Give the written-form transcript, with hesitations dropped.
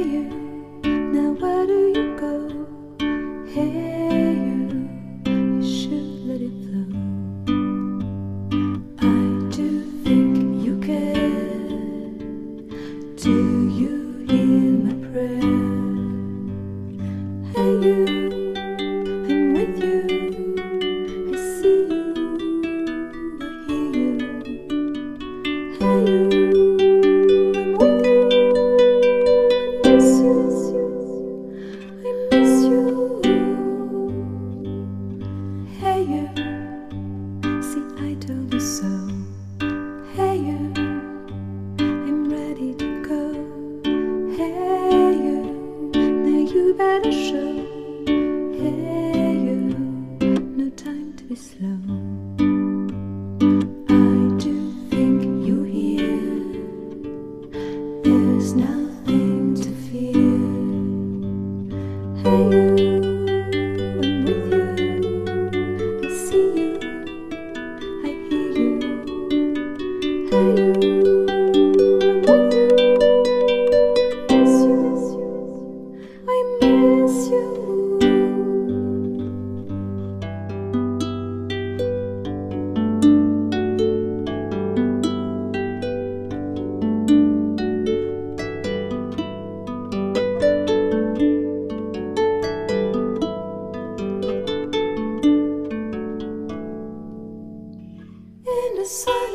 you, now where do you go? Hey you should let it flow. I do think you care. Do you hear my prayer? Hey you, I'm with you. I see you, I hear you. Hey you, I'm with you. I miss you, I miss you. Hey you, see I told you so. Hey you, I'm ready to go. Hey you, now you better show. Hey you, no time to be slow. I do think you hear. There's nothing to fear. Hey you, I'm with you. I see you, I hear you. Hey you, I'm with you. I miss you, I miss you. In the sun.